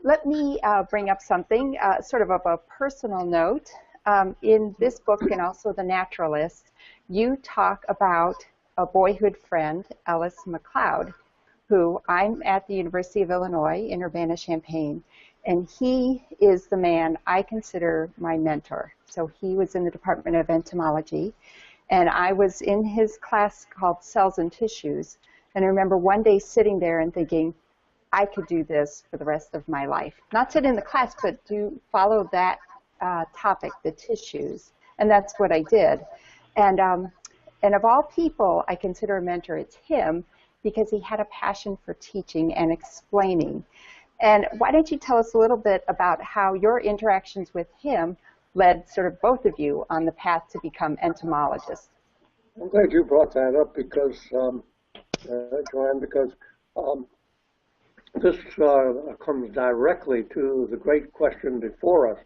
let me bring up something sort of a personal note. In this book and also The Naturalist, you talk about a boyhood friend, Ellis MacLeod, who I'm at the University of Illinois in Urbana-Champaign, and he is the man I consider my mentor. So he was in the Department of Entomology, and I was in his class called Cells and Tissues, and I remember one day sitting there and thinking, I could do this for the rest of my life. Not sit in the class, but do follow that topic, the tissues, and that's what I did. And of all people I consider a mentor, it's him, because he had a passion for teaching and explaining. And why don't you tell us a little bit about how your interactions with him led sort of both of you on the path to become entomologists? I'm glad you brought that up because, Joanne, because this comes directly to the great question before us,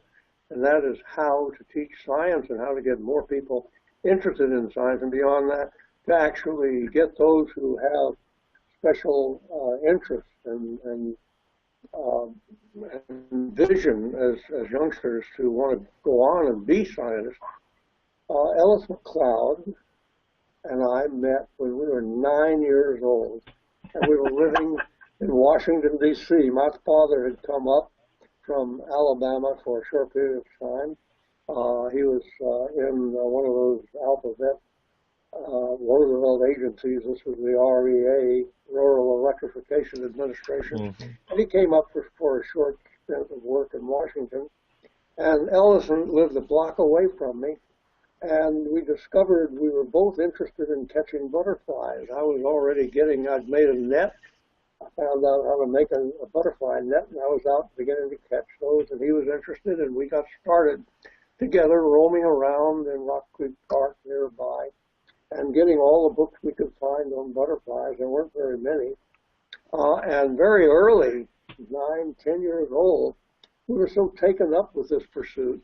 and that is how to teach science and how to get more people interested in science, and beyond that, to actually get those who have special interests and vision as youngsters to want to go on and be scientists. Ellis MacLeod and I met when we were 9 years old, and we were living in Washington, D.C. My father had come up from Alabama for a short period of time. He was in one of those alphabet Roosevelt agencies. This was the REA, Rural Electrification Administration. And he came up for a short stint of work in Washington. And Ellison lived a block away from me. And we discovered we were both interested in catching butterflies. I was already I'd made a net. I found out how to make a butterfly net, and I was out beginning to catch those, and he was interested, and we got started together roaming around in Rock Creek Park nearby and getting all the books we could find on butterflies. There weren't very many. And very early, 9, 10 years old, we were so taken up with this pursuit,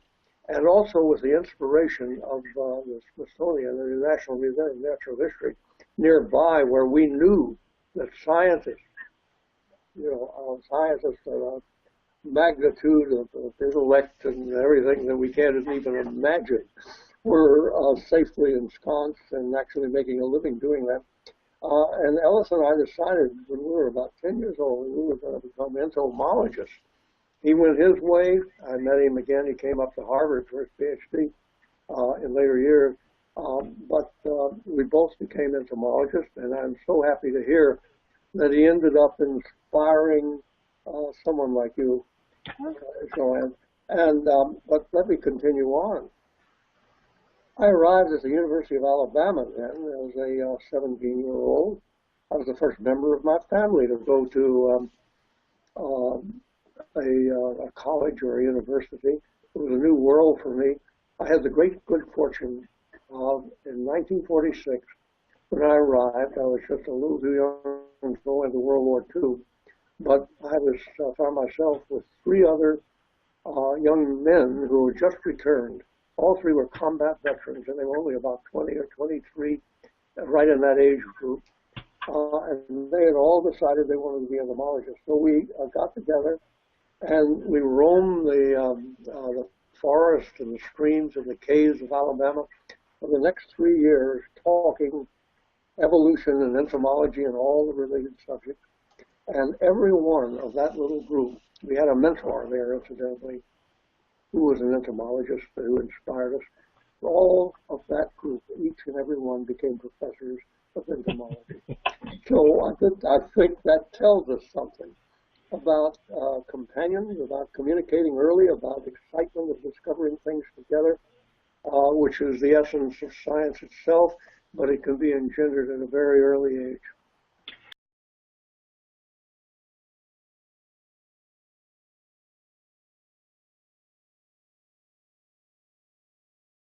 and also with the inspiration of the Smithsonian, the National Museum of Natural History, nearby, where we knew that scientists, scientists of magnitude of intellect and everything that we can't even imagine, were safely ensconced and actually making a living doing that. And Ellis and I decided when we were about 10 years old we were going to become entomologists. He went his way. I met him again. He came up to Harvard for his PhD in later years. But we both became entomologists, and I'm so happy to hear that he ended up inspiring someone like you, Joanne. And but let me continue on. I arrived at the University of Alabama then as a 17-year-old. I was the first member of my family to go to a college or a university. It was a new world for me. I had the great good fortune of, in 1946, when I arrived, I was just a little too young to go into World War II, but I found myself with 3 other young men who had just returned. All 3 were combat veterans, and they were only about 20 or 23, right in that age group. And they had all decided they wanted to be entomologists. So we got together, and we roamed the forest and the streams and the caves of Alabama for the next 3 years, talking evolution and entomology and all the related subjects. And every one of that little group, we had a mentor there, incidentally, who was an entomologist who inspired us. All of that group, each and every one, became professors of entomology. So I think that tells us something about companions, about communicating early, about excitement of discovering things together, which is the essence of science itself, but it can be engendered at a very early age.